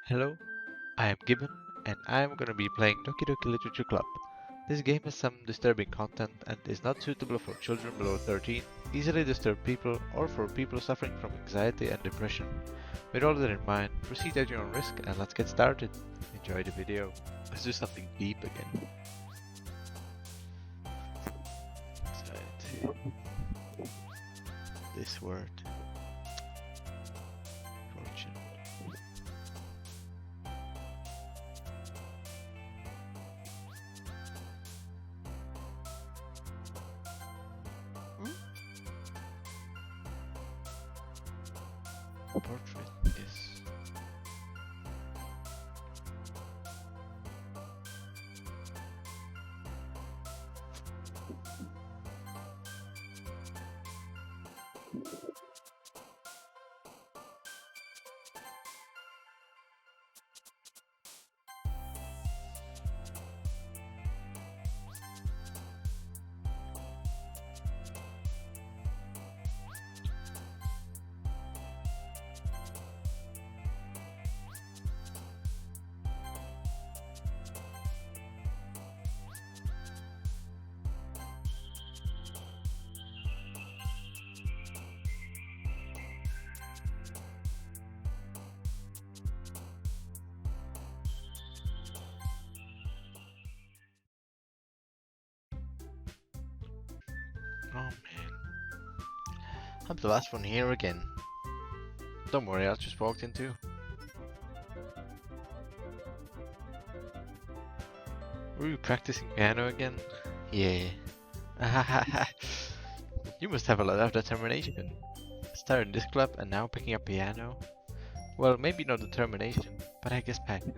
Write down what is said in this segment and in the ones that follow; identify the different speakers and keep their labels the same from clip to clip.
Speaker 1: Hello, I am Gibbon, and I am gonna be playing Doki Doki Literature Club. This game has some disturbing content and is not suitable for children below 13, easily disturbed people, or for people suffering from anxiety and depression. With all that in mind, proceed at your own risk and let's get started. Enjoy the video. Let's do something deep again. Anxiety. This word. Fortune. Portrait is oh man, I'm the last one here again. Don't worry, I just walked in too. Were you practicing piano again? Yeah. You must have a lot of determination. Starting this club and now picking up piano. Well, maybe not determination, but I guess passion.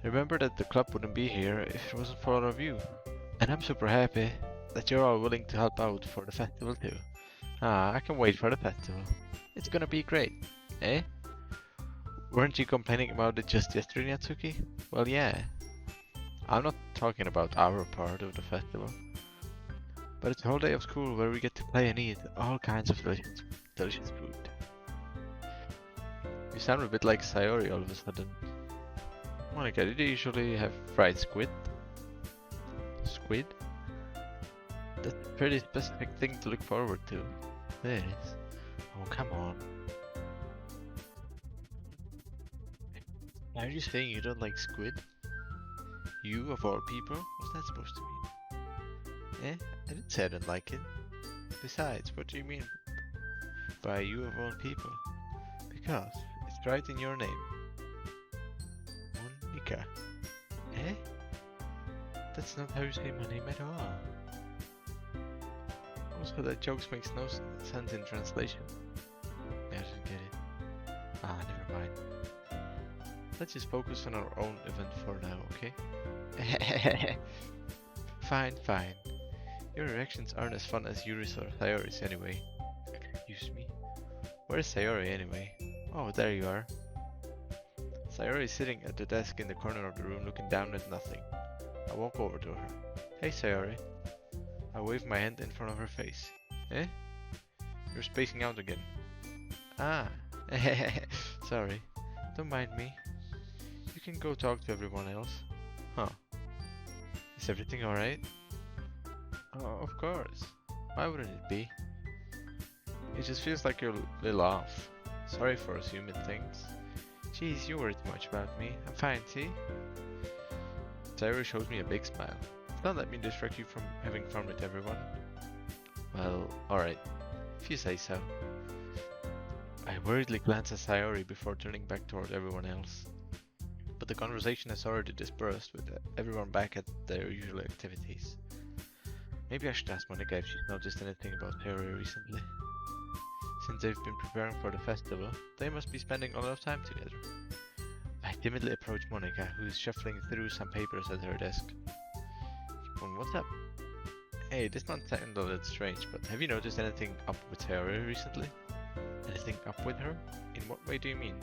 Speaker 1: Remember that the club wouldn't be here if it wasn't for all of you. And I'm super happy that you're all willing to help out for the festival too. I can wait for the festival. It's gonna be great, eh? Weren't you complaining about it just yesterday, Natsuki? Well, yeah. I'm not talking about our part of the festival, but it's a whole day of school where we get to play and eat all kinds of delicious food. You sound a bit like Sayori all of a sudden. Monica, did you usually have fried squid? Squid? That's a pretty specific thing to look forward to. There it is. Oh, come on. Are you saying you don't like squid? You, of all people? What's that supposed to mean? Eh? I didn't say I didn't like it. Besides, what do you mean by you of all people? Because it's right in your name. Monica. Eh? That's not how you say my name at all. Also, that joke makes no sense in translation. I didn't get it. Never mind. Let's just focus on our own event for now, okay? Fine, fine. Your reactions aren't as fun as Yuri's or Sayori's anyway. Excuse me. Where's Sayori anyway? Oh, there you are. Sayori is sitting at the desk in the corner of the room looking down at nothing. I walk over to her. Hey Sayori. I wave my hand in front of her face. Eh? You're spacing out again. Ah, sorry. Don't mind me. You can go talk to everyone else. Huh. Is everything alright? Oh, of course. Why wouldn't it be? It just feels like you're a little off. Sorry for assuming things. Jeez, you worry too much about me. I'm fine, see? Sayori shows me a big smile. Don't let me distract you from having fun with everyone. Well, alright. If you say so. I worriedly glance at Sayori before turning back toward everyone else. But the conversation has already dispersed with everyone back at their usual activities. Maybe I should ask Monica if she's noticed anything about Sayori recently. Since they've been preparing for the festival, they must be spending a lot of time together. I timidly approach Monica, who is shuffling through some papers at her desk. What's up? Hey, this might sound a little strange, but have you noticed anything up with Sayori recently? Anything up with her? In what way do you mean?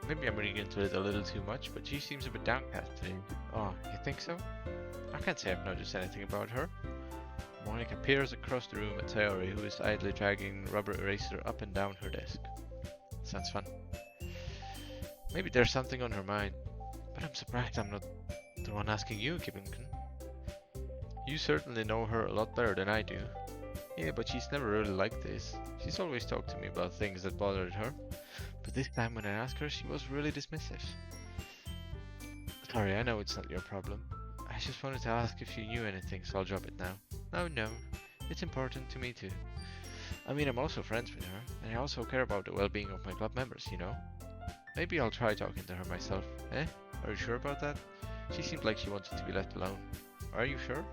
Speaker 1: Maybe I'm reading into it a little too much, but she seems a bit downcast today. Oh, you think so? I can't say I've noticed anything about her. Monica peers across the room at Sayori, who is idly dragging a rubber eraser up and down her desk. Sounds fun. Maybe there's something on her mind, but I'm surprised I'm not the one asking you, Kibunken. You certainly know her a lot better than I do. Yeah, but she's never really like this. She's always talked to me about things that bothered her, but this time when I asked her, she was really dismissive. Sorry, I know it's not your problem. I just wanted to ask if you knew anything, so I'll drop it now. Oh no, it's important to me too. I mean, I'm also friends with her, and I also care about the well-being of my club members, you know? Maybe I'll try talking to her myself. Eh? Are you sure about that? She seemed like she wanted to be left alone. Are you sure?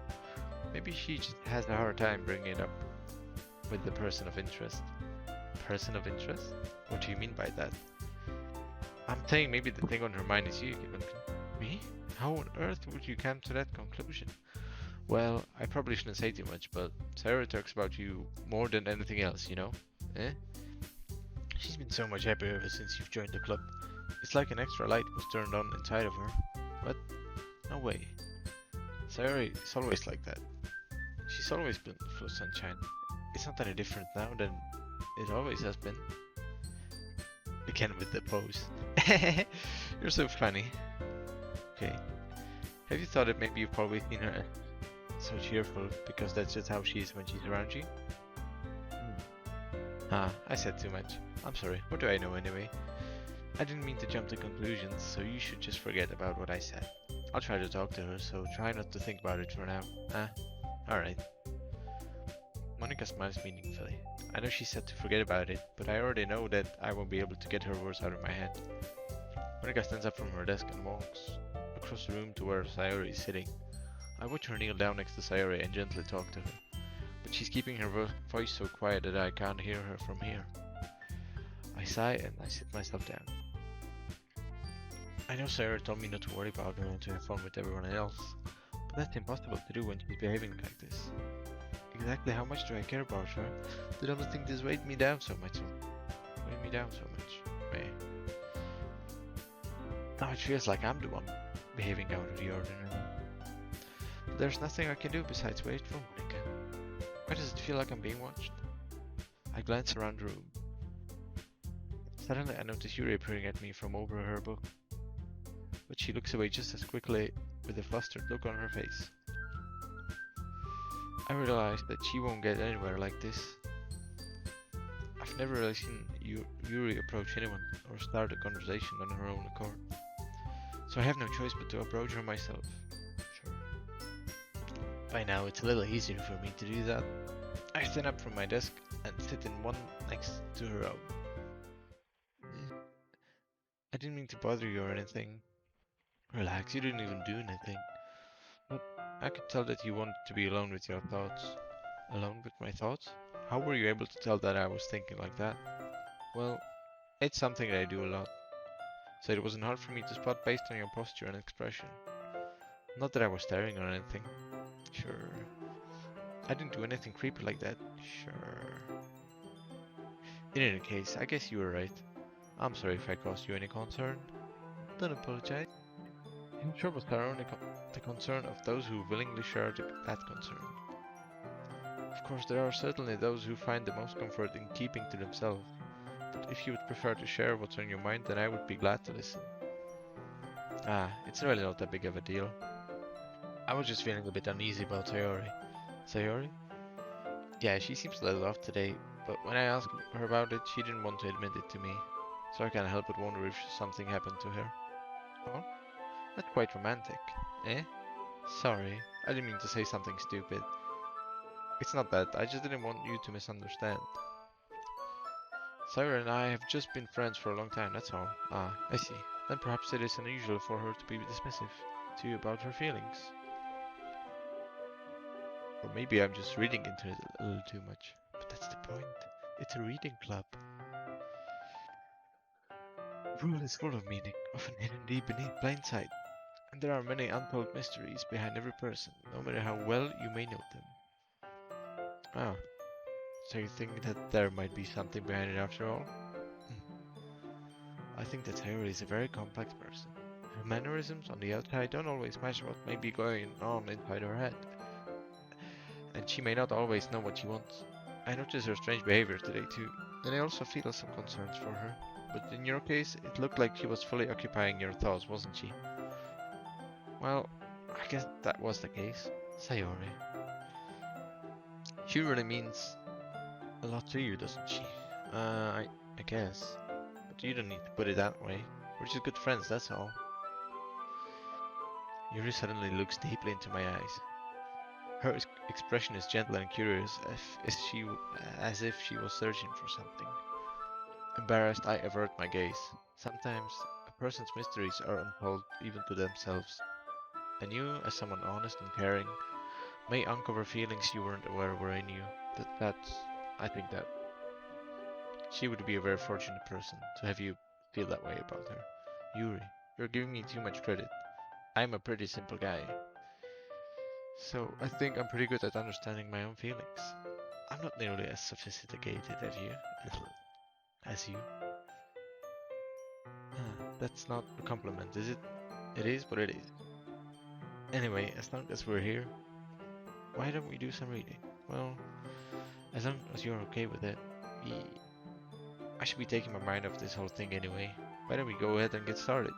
Speaker 1: Maybe she just has a hard time bringing it up with the person of interest. Person of interest? What do you mean by that? I'm saying maybe the thing on her mind is you, Me? How on earth would you come to that conclusion? Well, I probably shouldn't say too much, but Sarah talks about you more than anything else, you know? Eh? She's been so much happier ever since you've joined the club. It's like an extra light was turned on inside of her. What? No way. Sarah is always like that. She's always been full of sunshine. It's not any different now than it always has been. Again with the pose. You're so funny. Okay. Have you thought that maybe you've always seen her so cheerful because that's just how she is when she's around you? Ah, I said too much. I'm sorry. What do I know anyway? I didn't mean to jump to conclusions, so you should just forget about what I said. I'll try to talk to her, so try not to think about it for now. Ah, alright. Monica smiles meaningfully. I know she said to forget about it, but I already know that I won't be able to get her words out of my head. Monica stands up from her desk and walks across the room to where Sayori is sitting. I watch her kneel down next to Sayori and gently talk to her, but she's keeping her voice so quiet that I can't hear her from here. I sigh and I sit myself down. I know Sarah told me not to worry about her and to have fun with everyone else, but that's impossible to do when she's behaving like this. Exactly how much do I care about her? Did other think this weighed me down so much? Hey. Now it feels like I'm the one behaving out of the ordinary. But there's nothing I can do besides wait for Monica. Why does it feel like I'm being watched? I glance around the room. Suddenly I notice Yuri appearing at me from over her book, but she looks away just as quickly with a flustered look on her face. I realize that she won't get anywhere like this. I've never really seen Yuri approach anyone or start a conversation on her own accord, so I have no choice but to approach her myself. Sure. By now it's a little easier for me to do that. I stand up from my desk and sit in one next to her own. I didn't mean to bother you or anything. Relax, you didn't even do anything. But I could tell that you wanted to be alone with your thoughts. Alone with my thoughts? How were you able to tell that I was thinking like that? Well, it's something that I do a lot, so it wasn't hard for me to spot based on your posture and expression. Not that I was staring or anything. Sure. I didn't do anything creepy like that. Sure. In any case, I guess you were right. I'm sorry if I caused you any concern. Don't apologize. Troubles are only the concern of those who willingly share that concern. Of course, there are certainly those who find the most comfort in keeping to themselves, but if you would prefer to share what's on your mind, then I would be glad to listen. Ah, it's really not that big of a deal. I was just feeling a bit uneasy about Sayori. Sayori? Yeah, she seems a little off today, but when I asked her about it, she didn't want to admit it to me, so I can't help but wonder if something happened to her. Oh? That's quite romantic. Eh? Sorry, I didn't mean to say something stupid. It's not that, I just didn't want you to misunderstand. Sarah and I have just been friends for a long time, that's all. Ah, I see. Then perhaps it is unusual for her to be dismissive to you about her feelings. Or maybe I'm just reading into it a little too much. But that's the point. It's a reading club. The world is full of meaning, often hidden deep beneath plain sight. And there are many untold mysteries behind every person, no matter how well you may know them. Ah, so you think that there might be something behind it after all? I think that Sayori is a very complex person. Her mannerisms on the outside don't always match what may be going on inside her head. And she may not always know what she wants. I notice her strange behavior today too, and I also feel some concerns for her. but in your case, it looked like she was fully occupying your thoughts, wasn't she? Well, I guess that was the case. Sayori. She really means a lot to you, doesn't she? I guess. But you don't need to put it that way. We're just good friends, that's all. Yuri suddenly looks deeply into my eyes. Her expression is gentle and curious, as if she was searching for something. Embarrassed, I avert my gaze. Sometimes a person's mysteries are untold even to themselves, and you, as someone honest and caring, may uncover feelings you weren't aware were in you. I think that she would be a very fortunate person to have you feel that way about her. Yuri, you're giving me too much credit. I'm a pretty simple guy, so I think I'm pretty good at understanding my own feelings. I'm not nearly as sophisticated as you. That's not a compliment, is it? It is, but it is. Anyway, as long as we're here, why don't we do some reading? Well, as long as you're okay with it, we... I should be taking my mind off this whole thing anyway. Why don't we go ahead and get started?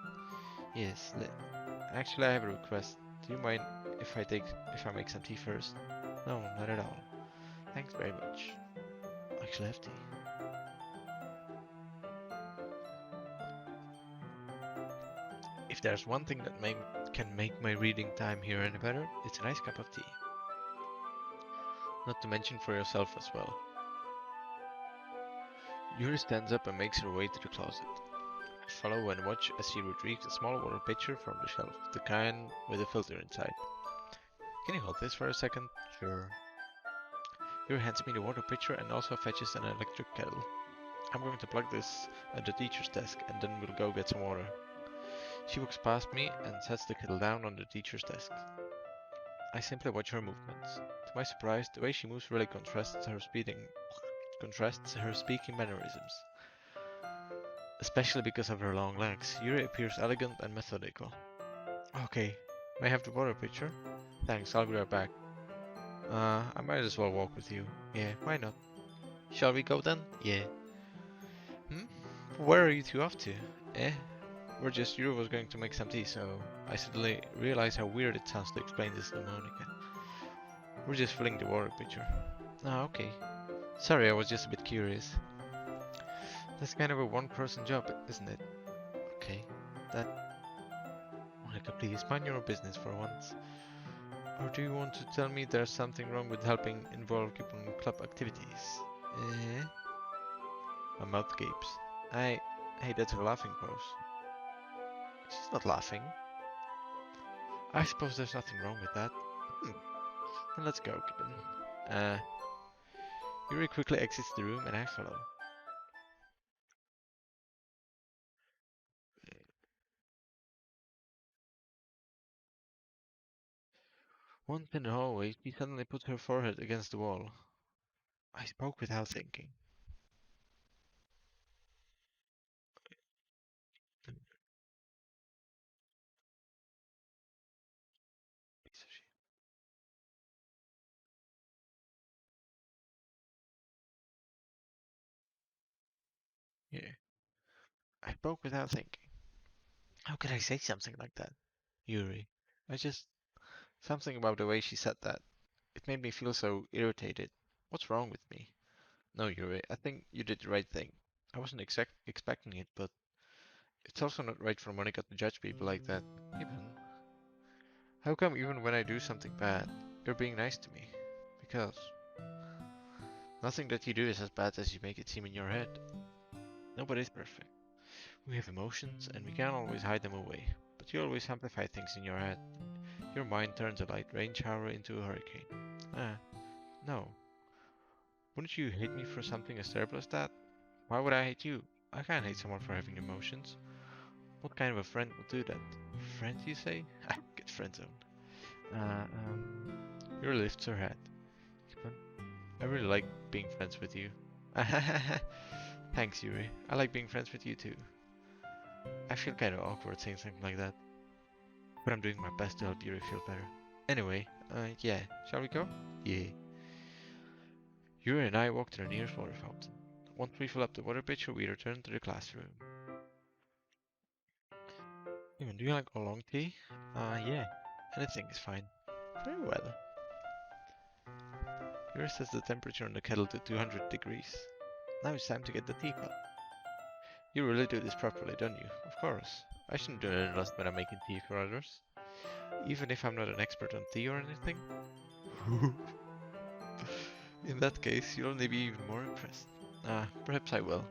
Speaker 1: Yes, actually I have a request. Do you mind if I make some tea first? No, not at all. Thanks very much. Actually, I have tea. If there's one thing that can make my reading time here any better, it's a nice cup of tea. Not to mention for yourself as well. Yuri stands up and makes her way to the closet. I follow and watch as she retrieves a small water pitcher from the shelf, the kind with a filter inside. Can you hold this for a second? Sure. Yuri hands me the water pitcher and also fetches an electric kettle. I'm going to plug this at the teacher's desk and then we'll go get some water. She walks past me and sets the kettle down on the teacher's desk. I simply watch her movements. To my surprise, the way she moves really contrasts her speaking mannerisms. Especially because of her long legs, Yuri appears elegant and methodical. Okay, may I have the water pitcher? Thanks, I'll be right back. I might as well walk with you. Yeah, why not? Shall we go then? Yeah. Hmm? Where are you two off to? Eh? Yuri was going to make some tea, so I suddenly realized how weird it sounds to explain this to Monica. We're just filling the water pitcher. Ah, okay. Sorry, I was just a bit curious. That's kind of a one-person job, isn't it? Okay. That... Monica, please, mind your own business for once. Or do you want to tell me there's something wrong with helping involve people in club activities? Eh? My mouth gapes. Hey, that's her laughing pose. She's not laughing. I suppose there's nothing wrong with that. Then let's go, Gibbon. Yuri quickly exits the room and I follow. Once in the hallway, she suddenly put her forehead against the wall. I spoke without thinking. Piece of shit. Yeah. I spoke without thinking. How could I say something like that? Yuri. I just... Something about the way she said that. It made me feel so irritated. What's wrong with me? No, Yuri, I think you did the right thing. I wasn't expecting it, but it's also not right for Monica to judge people like that. Even. How come even when I do something bad, you're being nice to me? Because nothing that you do is as bad as you make it seem in your head. Nobody's perfect. We have emotions and we can't always hide them away, but you always amplify things in your head. Your mind turns a light rain shower into a hurricane. Ah, no. Wouldn't you hate me for something as terrible as that? Why would I hate you? I can't hate someone for having emotions. What kind of a friend would do that? Friend, you say? Get friend zoned. Uh, um, Yuri lifts her head. I really like being friends with you. Thanks, Yuri. I like being friends with you too. I feel kind of awkward saying something like that, but I'm doing my best to help Yuri feel better. Anyway, yeah, shall we go? Yeah. Yuri and I walk to the nearest water fountain. Once we fill up the water pitcher, we return to the classroom. Do you like oolong tea? Yeah. Anything is fine. Very well. Yuri sets the temperature on the kettle to 200 degrees. Now it's time to get the teapot. You really do this properly, don't you? Of course. I shouldn't do any less when I'm making tea for others. Even if I'm not an expert on tea or anything. In that case, you'll only be even more impressed. Perhaps I will.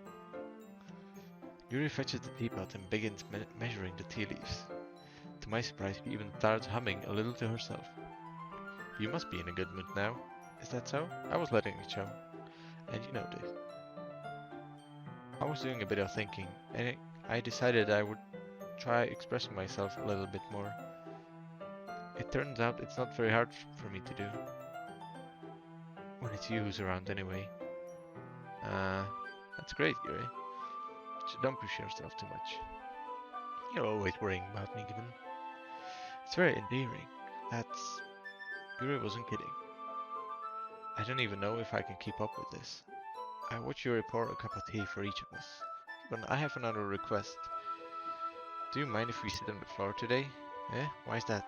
Speaker 1: Yuri fetches the teapot and begins measuring the tea leaves. To my surprise, she even starts humming a little to herself. You must be in a good mood now. Is that so? I was letting it show. And you know this. I was doing a bit of thinking, and I decided I would try expressing myself a little bit more. It turns out it's not very hard for me to do. When it's you who's around anyway. That's great, Yuri. Just don't push yourself too much. You're always worrying about me, Gibbon. It's very endearing. That's... Yuri wasn't kidding. I don't even know if I can keep up with this. I watch Yuri pour a cup of tea for each of us. But I have another request. Do you mind if we sit on the floor today? Eh? Why is that?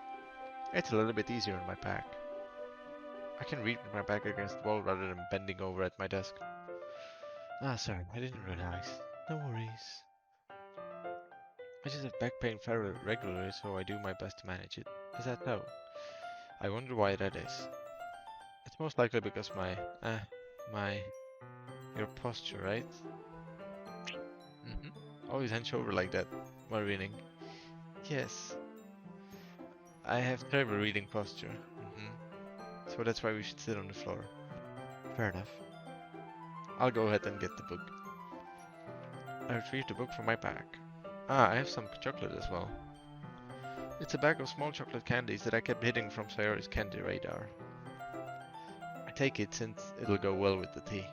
Speaker 1: It's a little bit easier on my back. I can read with my back against the wall rather than bending over at my desk. Sorry, I didn't realize. No worries. I just have back pain very regularly, so I do my best to manage it. Is that so? I wonder why that is. It's most likely because your posture, right? Always hunch over like that while reading. Yes. I have terrible reading posture. So that's why we should sit on the floor. Fair enough. I'll go ahead and get the book. I retrieved the book from my bag. I have some chocolate as well. It's a bag of small chocolate candies that I kept hiding from Sayori's candy radar. I take it since it'll go well with the tea.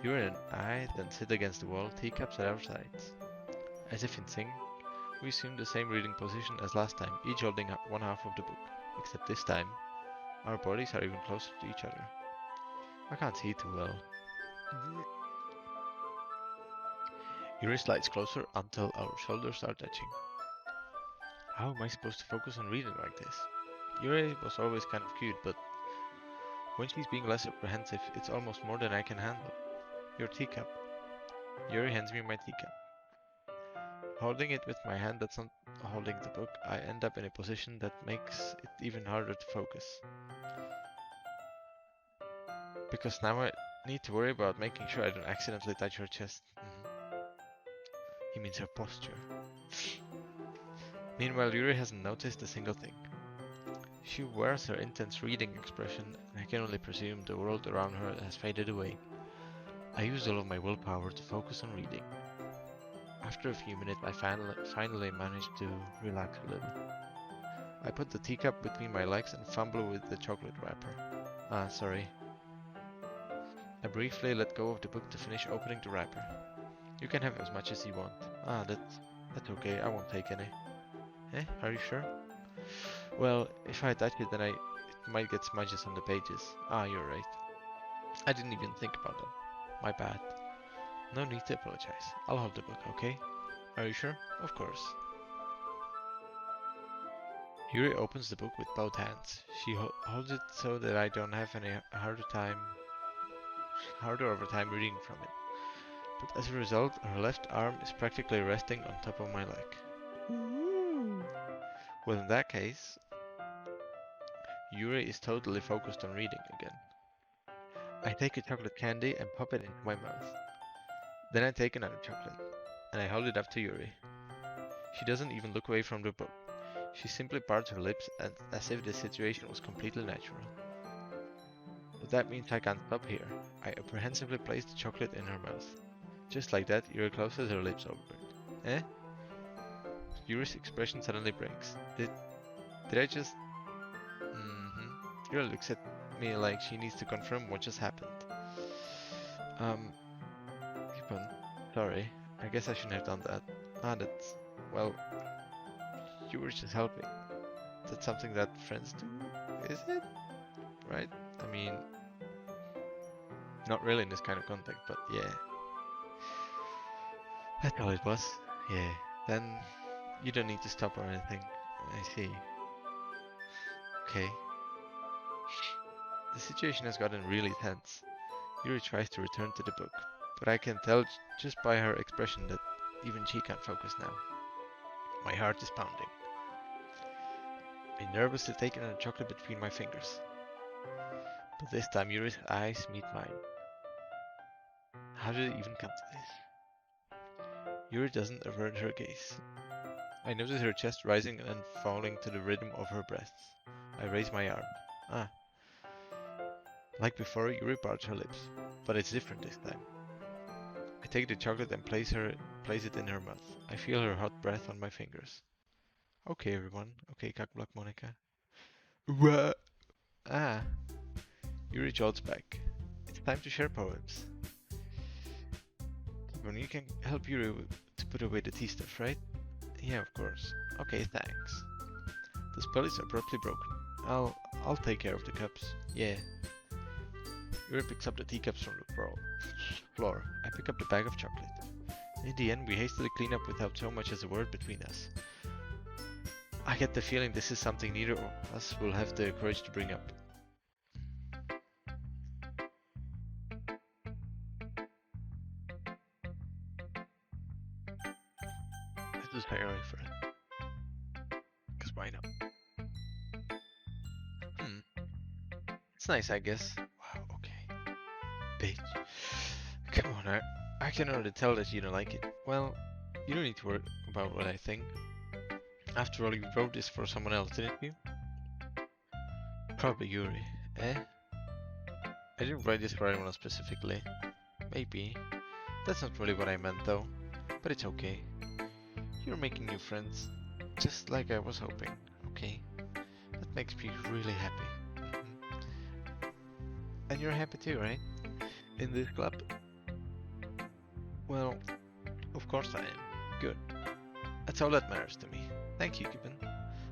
Speaker 1: Yuri and I then sit against the wall, teacups at our sides. As if in sync, we assume the same reading position as last time, each holding one half of the book. Except this time, our bodies are even closer to each other. I can't see too well. Yuri slides closer until our shoulders are touching. How am I supposed to focus on reading like this? Yuri was always kind of cute, but when she's being less apprehensive, it's almost more than I can handle. Your teacup. Yuri hands me my teacup. Holding it with my hand that's not holding the book, I end up in a position that makes it even harder to focus. Because now I need to worry about making sure I don't accidentally touch her chest. He means her posture. Meanwhile, Yuri hasn't noticed a single thing. She wears her intense reading expression, and I can only presume the world around her has faded away. I used all of my willpower to focus on reading. After a few minutes, I finally managed to relax a little. I put the teacup between my legs and fumble with the chocolate wrapper. Sorry. I briefly let go of the book to finish opening the wrapper. You can have as much as you want. That's okay, I won't take any. Are you sure? Well, if I touch it, then it might get smudges on the pages. You're right. I didn't even think about that. My bad. No need to apologize. I'll hold the book, okay? Are you sure? Of course. Yuri opens the book with both hands. She holds it so that I don't have any harder over time reading from it. But as a result, her left arm is practically resting on top of my leg. Well, in that case, Yuri is totally focused on reading again. I take a chocolate candy and pop it into my mouth. Then I take another chocolate, and I hold it up to Yuri. She doesn't even look away from the book. She simply parts her lips as if the situation was completely natural. But that means I can't stop here. I apprehensively place the chocolate in her mouth. Just like that, Yuri closes her lips over it. Yuri's expression suddenly breaks. Did I just... Yuri looks at me like she needs to confirm what just happened. Ivan, sorry. I guess I shouldn't have done that. That's... Well... You were just helping. That's something that friends do, is it? Right? I mean... Not really in this kind of context, but yeah. That's all it was. Yeah. Then you don't need to stop or anything. I see. Okay. The situation has gotten really tense. Yuri tries to return to the book, but I can tell just by her expression that even she can't focus now. My heart is pounding. I nervously take another chocolate between my fingers. But this time Yuri's eyes meet mine. How did it even come to this? Yuri doesn't avert her gaze. I notice her chest rising and falling to the rhythm of her breaths. I raise my arm. Ah. Like before, Yuri parts her lips, but it's different this time. I take the chocolate and place it in her mouth. I feel her hot breath on my fingers. Okay, everyone. Okay, Cockblock Monica. What? Ah. Yuri jolts back. It's time to share poems. When you can help Yuri to put away the tea stuff, right? Yeah, of course. Okay, thanks. The spell is abruptly broken. I'll take care of the cups. Yeah. Yuri picks up the teacups from the floor. I pick up the bag of chocolate. In the end, we hastily clean up without so much as a word between us. I get the feeling this is something neither of us will have the courage to bring up. This is irony for it. Because why not? It's nice, I guess. Wow, okay. Bitch. Come on, I can already tell that you don't like it. Well, you don't need to worry about what I think. After all, you wrote this for someone else, didn't you? Probably Yuri. Eh? I didn't write this for anyone else specifically. Maybe. That's not really what I meant though. But it's okay. You're making new friends. Just like I was hoping. Okay? That makes me really happy. And you're happy too, right? In this club? Well, of course I am. Good. That's all that matters to me. Thank you, Gibbon.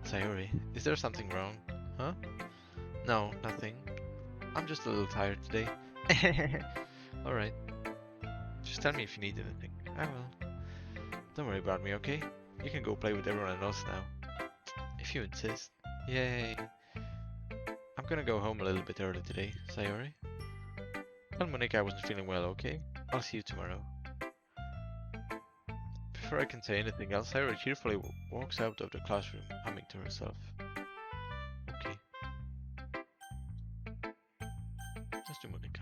Speaker 1: Sayori, is there something wrong? Huh? No, nothing. I'm just a little tired today. Alright. Just tell me if you need anything. I will. Don't worry about me, okay? You can go play with everyone else now. If you insist. Yay. I'm gonna go home a little bit early today, Sayori. Tell Monica I wasn't feeling well, okay? I'll see you tomorrow. Before I can say anything else, Sayori cheerfully walks out of the classroom, humming to herself. Okay. Just to Monica.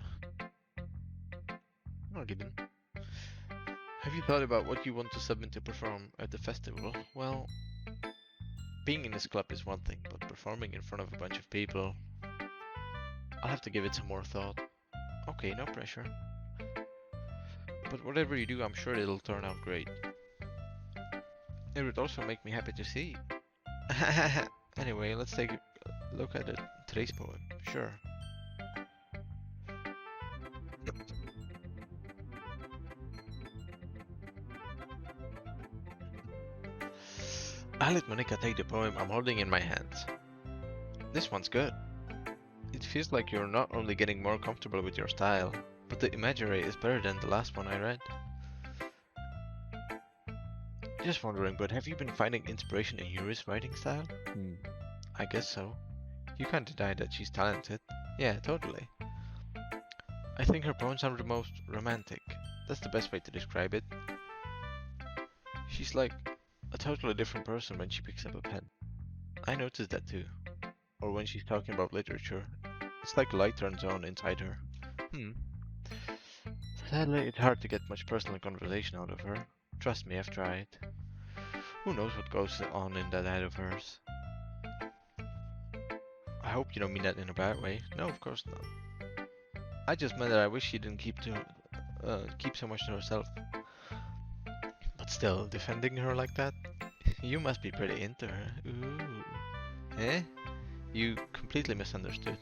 Speaker 1: Oh, Gibbon. Have you thought about what you want to submit to perform at the festival? Well, being in this club is one thing, but performing in front of a bunch of people, I'll have to give it some more thought. Okay, no pressure. But whatever you do, I'm sure it'll turn out great. It would also make me happy to see. Anyway, let's take a look at today's poem. Sure. I let Monica take the poem I'm holding in my hands. This one's good. It feels like you're not only getting more comfortable with your style, but the imagery is better than the last one I read. Just wondering, but have you been finding inspiration in Yuri's writing style? I guess so. You can't deny that she's talented. Yeah, totally. I think her poems are the most romantic. That's the best way to describe it. She's like a totally different person when she picks up a pen. I noticed that too. Or when she's talking about literature. It's like light turns on inside her. Sadly, it's hard to get much personal conversation out of her. Trust me, I've tried. Who knows what goes on in that head of hers? I hope you don't mean that in a bad way. No, of course not. I just meant that I wish she didn't keep so much to herself. But still, defending her like that? You must be pretty into her. Ooh. Eh? You completely misunderstood.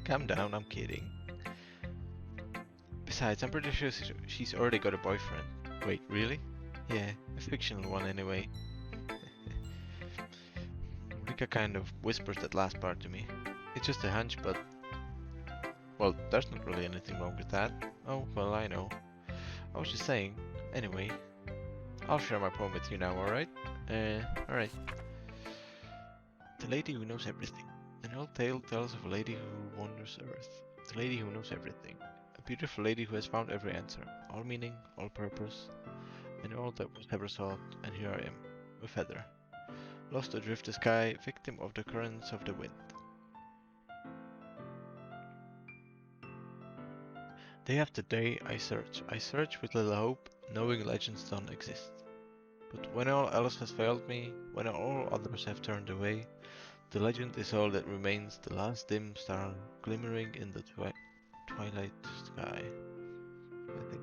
Speaker 1: Calm down, I'm kidding. Besides, I'm pretty sure she's already got a boyfriend. Wait, really? Yeah, a fictional one anyway. Rika kind of whispers that last part to me. It's just a hunch, but Well, there's not really anything wrong with that. Oh, well, I know. I was just saying. Anyway, I'll share my poem with you now, alright? Alright. The Lady Who Knows Everything. An old tale tells of a lady who wanders Earth. The lady who knows everything. A beautiful lady who has found every answer, all meaning, all purpose, and all that was ever sought, and here I am, a feather, lost adrift the sky, victim of the currents of the wind. Day after day I search with little hope, knowing legends don't exist. But when all else has failed me, when all others have turned away, the legend is all that remains, the last dim star glimmering in the twilight sky. I think.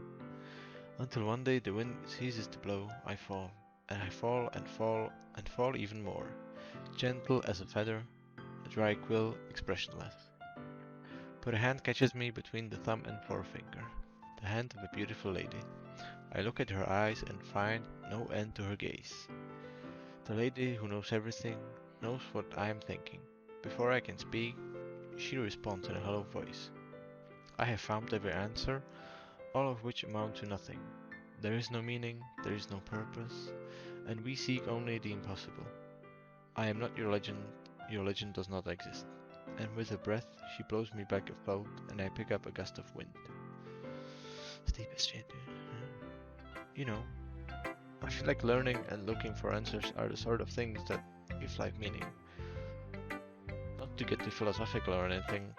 Speaker 1: Until one day the wind ceases to blow, I fall, and I fall and fall and fall even more, gentle as a feather, a dry quill, expressionless. But a hand catches me between the thumb and forefinger, the hand of a beautiful lady. I look at her eyes and find no end to her gaze. The lady who knows everything, knows what I am thinking. Before I can speak, she responds in a hollow voice. I have found every answer, all of which amount to nothing. There is no meaning, there is no purpose, and we seek only the impossible. I am not your legend does not exist. And with a breath, she blows me back afloat, and I pick up a gust of wind. Steepest shit. You know, I feel like learning and looking for answers are the sort of things that give life meaning. Not to get too philosophical or anything,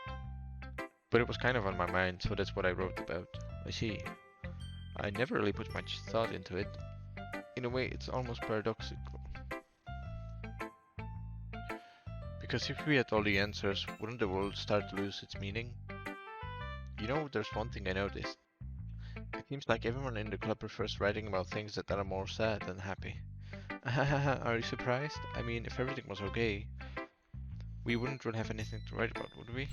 Speaker 1: but it was kind of on my mind, so that's what I wrote about. I see. I never really put much thought into it. In a way, it's almost paradoxical. Because if we had all the answers, wouldn't the world start to lose its meaning? You know, there's one thing I noticed. It seems like everyone in the club prefers writing about things that are more sad than happy. Are you surprised? I mean, if everything was okay, we wouldn't really have anything to write about, would we?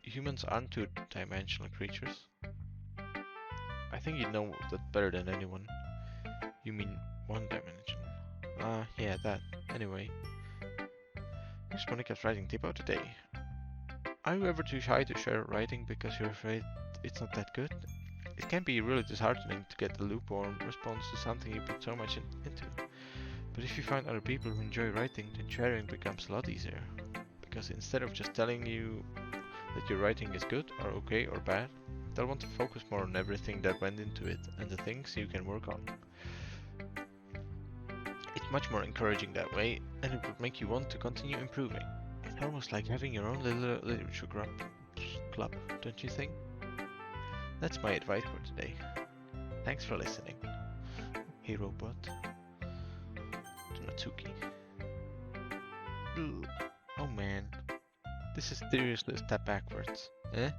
Speaker 1: Humans aren't two-dimensional creatures. I think you know that better than anyone. You mean one-dimensional? Yeah, that. Anyway, here's Monica's writing tip of the day. Are you ever too shy to share writing because you're afraid it's not that good? It can be really disheartening to get a lukewarm response to something you put so much into. But if you find other people who enjoy writing, then sharing becomes a lot easier. Because instead of just telling you that your writing is good or okay or bad, they'll want to focus more on everything that went into it and the things you can work on. It's much more encouraging that way, and it would make you want to continue improving. It's almost like having your own little literature club, don't you think? That's my advice for today. Thanks for listening. Hey robot. To Natsuki. Ugh. Oh man. This is seriously a step backwards. Eh?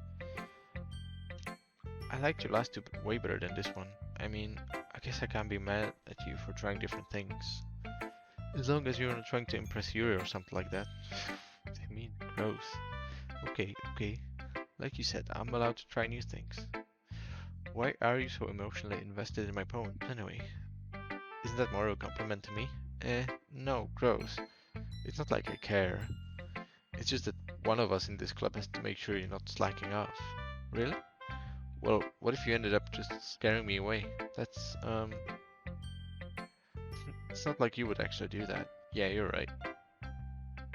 Speaker 1: I liked your last two way better than this one. I mean, I guess I can't be mad at you for trying different things. As long as you're not trying to impress Yuri or something like that. I mean, gross. Okay, okay. Like you said, I'm allowed to try new things. Why are you so emotionally invested in my poems anyway? Isn't that more of a compliment to me? No, gross. It's not like I care. It's just that one of us in this club has to make sure you're not slacking off. Really? Well, what if you ended up just scaring me away? That's, it's not like you would actually do that. Yeah, you're right.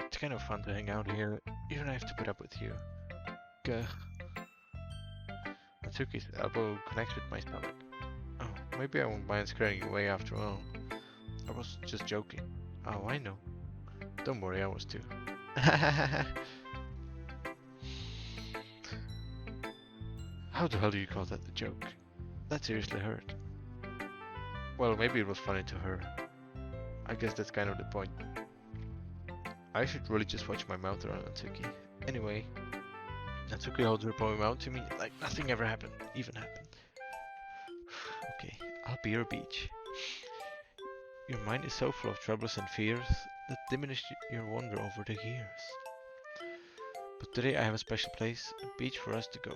Speaker 1: It's kind of fun to hang out here, even I have to put up with you. Gah. Natsuki's elbow connects with my stomach. Oh, maybe I won't mind scaring you away after all. I was just joking. Oh, I know. Don't worry, I was too. How the hell do you call that a joke? That seriously hurt. Well, maybe it was funny to her. I guess that's kind of the point. I should really just watch my mouth around Natsuki. Anyway, Natsuki holds her poem out to me like nothing ever even happened. Okay, I'll be your beach. Your mind is so full of troubles and fears that diminish your wonder over the years. But today I have a special place, a beach for us to go.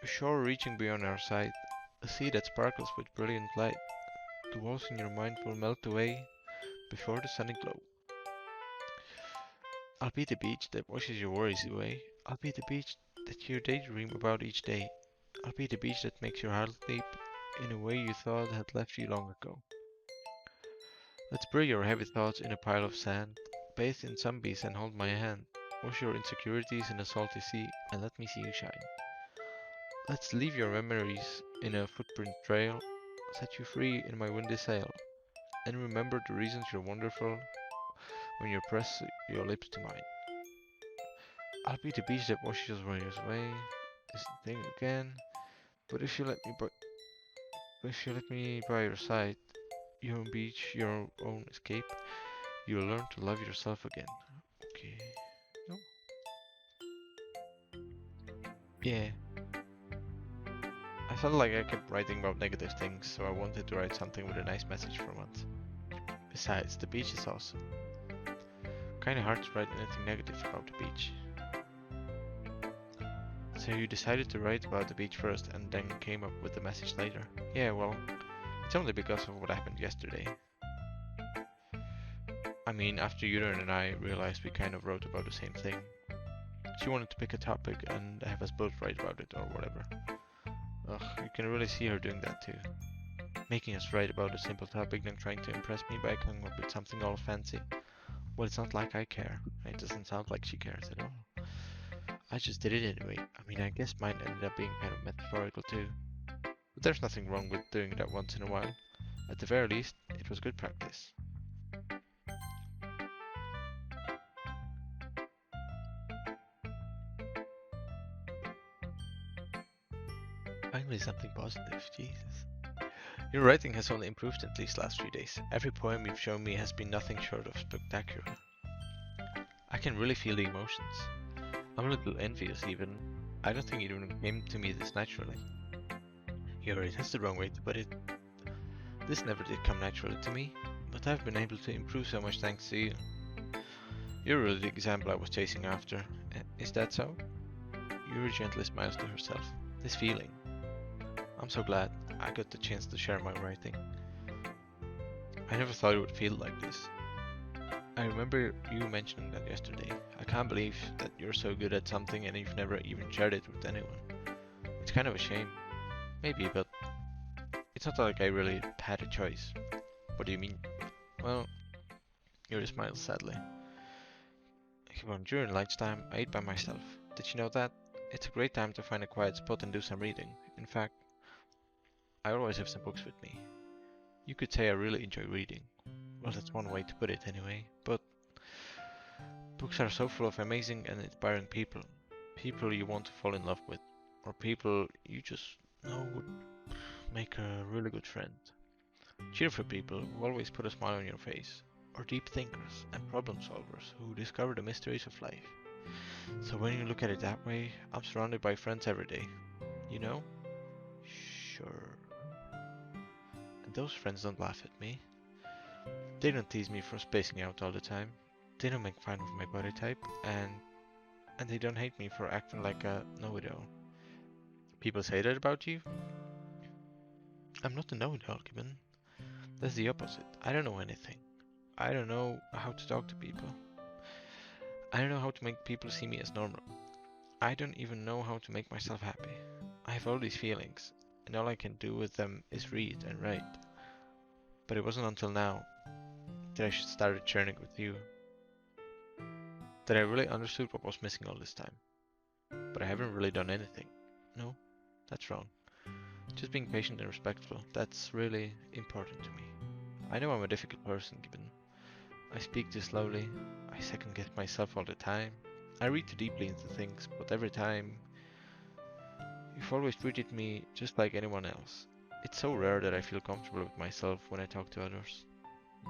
Speaker 1: A shore reaching beyond our sight, a sea that sparkles with brilliant light. The walls in your mind will melt away before the sunny glow. I'll be the beach that washes your worries away. I'll be the beach that you daydream about each day. I'll be the beach that makes your heart leap in a way you thought had left you long ago. Let's bury your heavy thoughts in a pile of sand, bathe in sunbeams and hold my hand. Wash your insecurities in a salty sea and let me see you shine. Let's leave your memories in a footprint trail, set you free in my windy sail, and remember the reasons you're wonderful when you press your lips to mine. I'll be the beach that washes away this thing again, but if you let me by your side, your own beach, your own escape, you'll learn to love yourself again. Okay. No. Yeah. I felt like I kept writing about negative things, so I wanted to write something with a nice message for once. Besides, the beach is awesome. Kinda hard to write anything negative about the beach. So you decided to write about the beach first and then came up with the message later. Yeah, well, it's only because of what happened yesterday. I mean, after Yuran and I realized we kind of wrote about the same thing. She wanted to pick a topic and have us both write about it or whatever. Ugh, you can really see her doing that too. Making us write about a simple topic then trying to impress me by coming up with something all fancy. Well, it's not like I care. It doesn't sound like she cares at all. I just did it anyway. I mean, I guess mine ended up being kind of metaphorical too. But there's nothing wrong with doing that once in a while. At the very least, it was good practice. Finally something positive, Jesus. Your writing has only improved in these last few days. Every poem you've shown me has been nothing short of spectacular. I can really feel the emotions. I'm a little envious even. I don't think it even came to me this naturally. You're right, that's the wrong way to put it. This never did come naturally to me, but I've been able to improve so much thanks to you. You're really the example I was chasing after. Is that so? Yuri gently smiles to herself. This feeling. I'm so glad I got the chance to share my writing. I never thought it would feel like this. I remember you mentioning that yesterday. I can't believe that you're so good at something and you've never even shared it with anyone. It's kind of a shame. Maybe, but it's not like I really had a choice. What do you mean? Well, Yuri smiles sadly. Come on, during lunchtime, I eat by myself. Did you know that? It's a great time to find a quiet spot and do some reading. In fact, I always have some books with me. You could say I really enjoy reading. Well, that's one way to put it anyway, but books are so full of amazing and inspiring people. People you want to fall in love with, or people you just know would make a really good friend. Cheerful people who always put a smile on your face, or deep thinkers and problem solvers who discover the mysteries of life. So when you look at it that way, I'm surrounded by friends every day. You know? Sure. And those friends don't laugh at me. They don't tease me for spacing out all the time. They don't make fun of my body type, and they don't hate me for acting like a know-it-all. People say that about you? I'm not a know-it-all, Gibbon. That's the opposite. I don't know anything. I don't know how to talk to people. I don't know how to make people see me as normal. I don't even know how to make myself happy. I have all these feelings, and all I can do with them is read and write. But it wasn't until now that I started sharing it with you that I really understood what was missing all this time. But I haven't really done anything. No, that's wrong. Just being patient and respectful, that's really important to me. I know I'm a difficult person, Gibbon. I speak too slowly, I second guess myself all the time. I read too deeply into things, but every time you've always treated me just like anyone else. It's so rare that I feel comfortable with myself when I talk to others.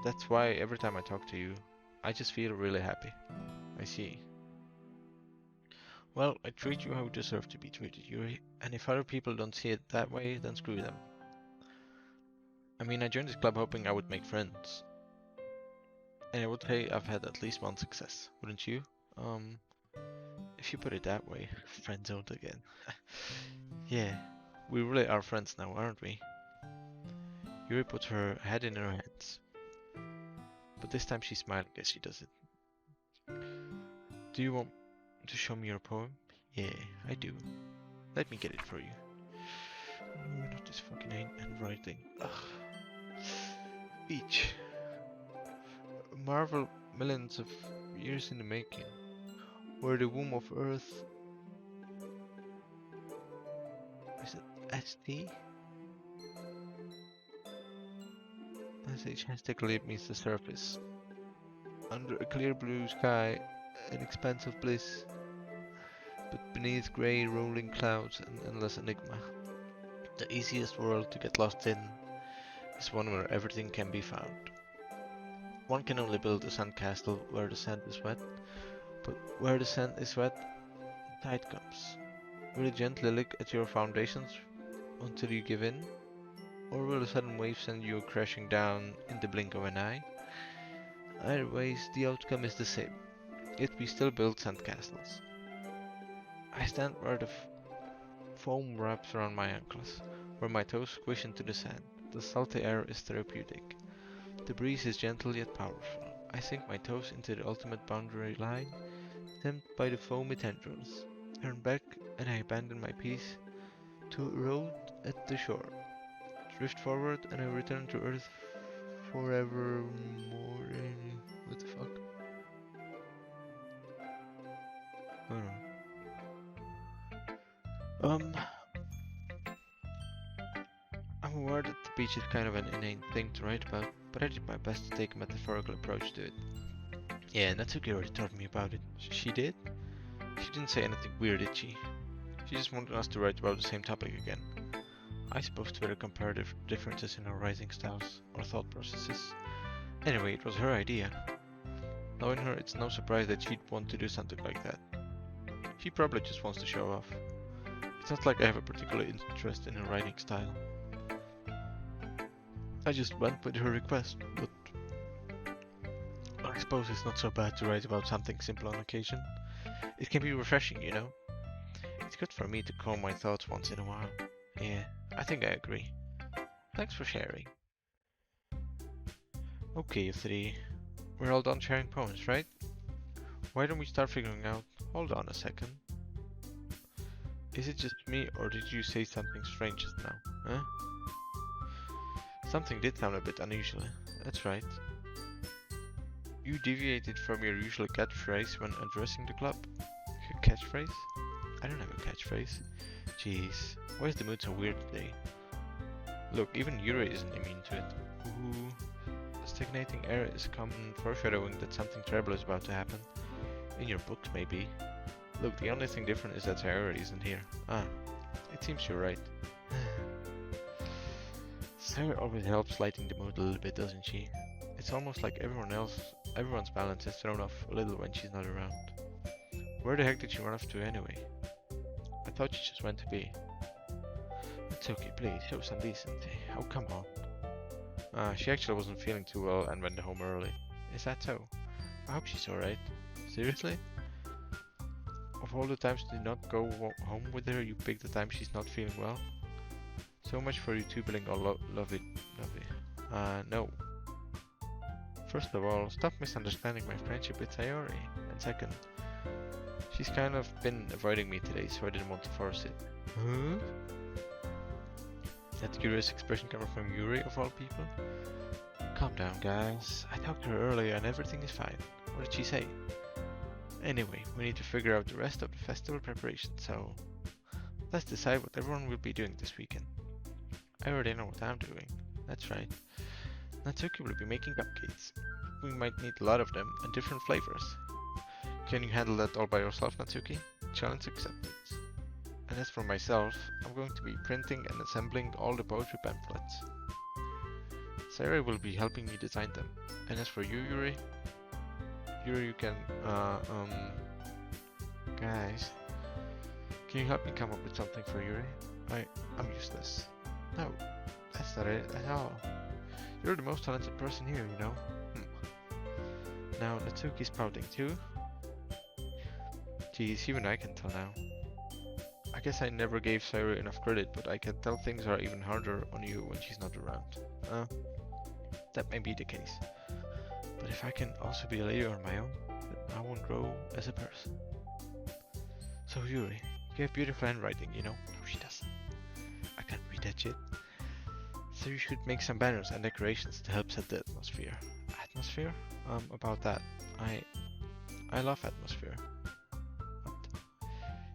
Speaker 1: That's why every time I talk to you, I just feel really happy. I see. Well, I treat you how you deserve to be treated, Yuri, and if other people don't see it that way, then screw them. I mean, I joined this club hoping I would make friends, and I would say I've had at least one success, wouldn't you? Um, if you put it that way, friend zoned again. Yeah, we really are friends now, aren't we? Yuri puts her head in her hands, but this time she's smiling as she does it. Do you want to show me your poem? Yeah, I do. Let me get it for you. No, not this fucking handwriting. Ugh. Beach. Marvel millions of years in the making. Where the womb of Earth. Is it ST? SH hashtag means the surface. Under a clear blue sky, an expanse of bliss. But beneath grey rolling clouds, an endless enigma. The easiest world to get lost in is one where everything can be found. One can only build a sandcastle where the sand is wet, but where the sand is wet, tide comes. Will it gently lick at your foundations until you give in? Or will a sudden wave send you crashing down in the blink of an eye? Either ways, the outcome is the same. Yet we still build sandcastles. I stand where the foam wraps around my ankles, where my toes squish into the sand. The salty air is therapeutic. The breeze is gentle yet powerful. I sink my toes into the ultimate boundary line, tempted by the foamy tendrils. Turn back and I abandon my piece to erode at the shore. Drift forward and I return to Earth forevermore. What the fuck? I don't know. I'm aware that the beach is kind of an inane thing to write about, but I did my best to take a metaphorical approach to it. Yeah, Natsuki already told me about it. She did? She didn't say anything weird, did she? She just wanted us to write about the same topic again. I suppose there are comparative differences in our writing styles or thought processes. Anyway, it was her idea. Knowing her, it's no surprise that she'd want to do something like that. She probably just wants to show off. It's not like I have a particular interest in her writing style. I just went with her request, but I suppose it's not so bad to write about something simple on occasion. It can be refreshing, you know? It's good for me to calm my thoughts once in a while. Yeah, I think I agree. Thanks for sharing. Okay, you three. We're all done sharing poems, right? Why don't we start figuring out... Hold on a second. Is it just me, or did you say something strange just now? Huh? Something did sound a bit unusual. That's right. You deviated from your usual catchphrase when addressing the club. Your catchphrase? I don't have a catchphrase. Jeez, why is the mood so weird today? Look, even Yuri isn't immune to it. Ooh. Stagnating air is common foreshadowing that something terrible is about to happen. In your books, maybe. Look, the only thing different is that Sayori isn't here. Ah, it seems you're right. Sayori always helps lighten the mood a little bit, doesn't she? It's almost like everyone's balance is thrown off a little when she's not around. Where the heck did she run off to anyway? I thought she just went to be. It's okay, please, show some decency. Oh, come on. She actually wasn't feeling too well and went home early. Is that so? I hope she's alright. Seriously? Of all the times to not go home with her, you pick the time she's not feeling well? So much for you two being all lovey. No. First of all, stop misunderstanding my friendship with Sayori. And second, she's kind of been avoiding me today, so I didn't want to force it. Huh? That curious expression coming from Yuri, of all people? Calm down, guys. I talked to her earlier and everything is fine. What did she say? Anyway, we need to figure out the rest of the festival preparation, so... Let's decide what everyone will be doing this weekend. I already know what I'm doing. That's right. Natsuki will be making cupcakes. We might need a lot of them and different flavors. Can you handle that all by yourself, Natsuki? Challenge accepted. And as for myself, I'm going to be printing and assembling all the poetry pamphlets. Sayori will be helping me design them. And as for you, Yuri, you can, guys, can you help me come up with something for Yuri? I'm useless. No, that's not it at all. You're the most talented person here, you know. Now, Natsuki's pouting too. Geez, even I can tell now. I guess I never gave Sayori enough credit, but I can tell things are even harder on you when she's not around. That may be the case. But if I can also be a lady on my own, then I won't grow as a person. So Yuri, you have beautiful handwriting, you know? No, she doesn't. I can't read that shit. So you should make some banners and decorations to help set the atmosphere. Atmosphere? About that. I love atmosphere. What?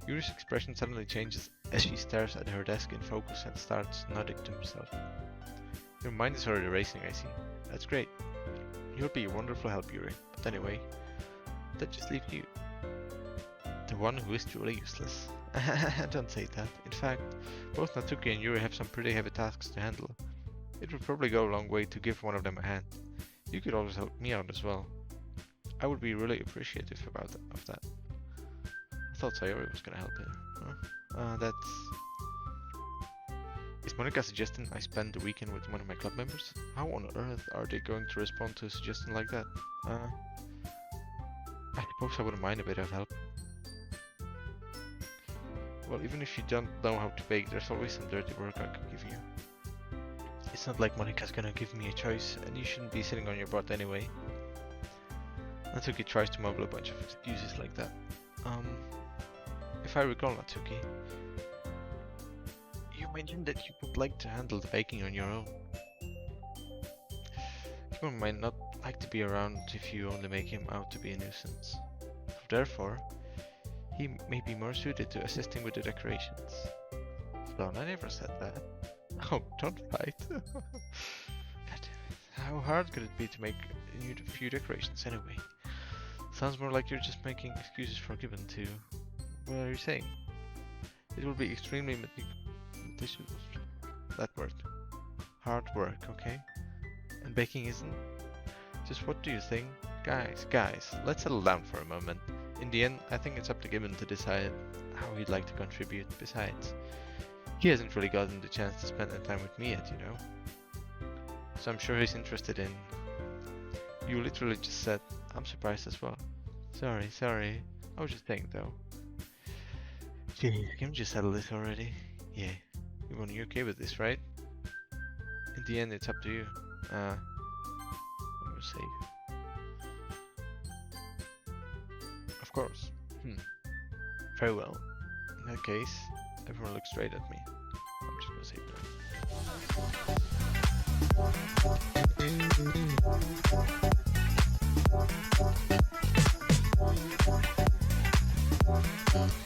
Speaker 1: Yuri's expression suddenly changes as she stares at her desk in focus and starts nodding to herself. Your mind is already racing, I see. That's great. You'll be a wonderful help, Yuri. But anyway, that just leaves you. The one who is truly useless. Don't say that. In fact, both Natsuki and Yuri have some pretty heavy tasks to handle. It would probably go a long way to give one of them a hand. You could always help me out as well. I would be really appreciative of that. I thought Sayori was gonna help here. Huh? Is Monica suggesting I spend the weekend with one of my club members? How on earth are they going to respond to a suggestion like that? I suppose I wouldn't mind a bit of help. Well, even if you don't know how to bake, there's always some dirty work I could give you. It's not like Monica's gonna give me a choice, and you shouldn't be sitting on your butt anyway. Natsuki tries to mumble a bunch of excuses like that. If I recall, Natsuki, you mentioned that you would like to handle the baking on your own. Kimon might not like to be around if you only make him out to be a nuisance. Therefore, he may be more suited to assisting with the decorations. Don, I never said that. Oh, don't fight. God damn it. How hard could it be to make a few decorations anyway? Sounds more like you're just making excuses for Gibbon to... What are you saying? It will be extremely meticulous. That word. Hard work, okay? And baking isn't? Just what do you think? Guys, let's settle down for a moment. In the end, I think it's up to Gibbon to decide how he'd like to contribute. Besides, he hasn't really gotten the chance to spend any time with me yet, you know? So I'm sure he's interested in... You literally just said, I'm surprised as well. Sorry. I was just saying though. Jeez, can we just settle this already? Yeah. You're okay with this, right? In the end, it's up to you. I'm gonna save. Of course. Very well. In that case, everyone looks straight at me. I'm just gonna save that.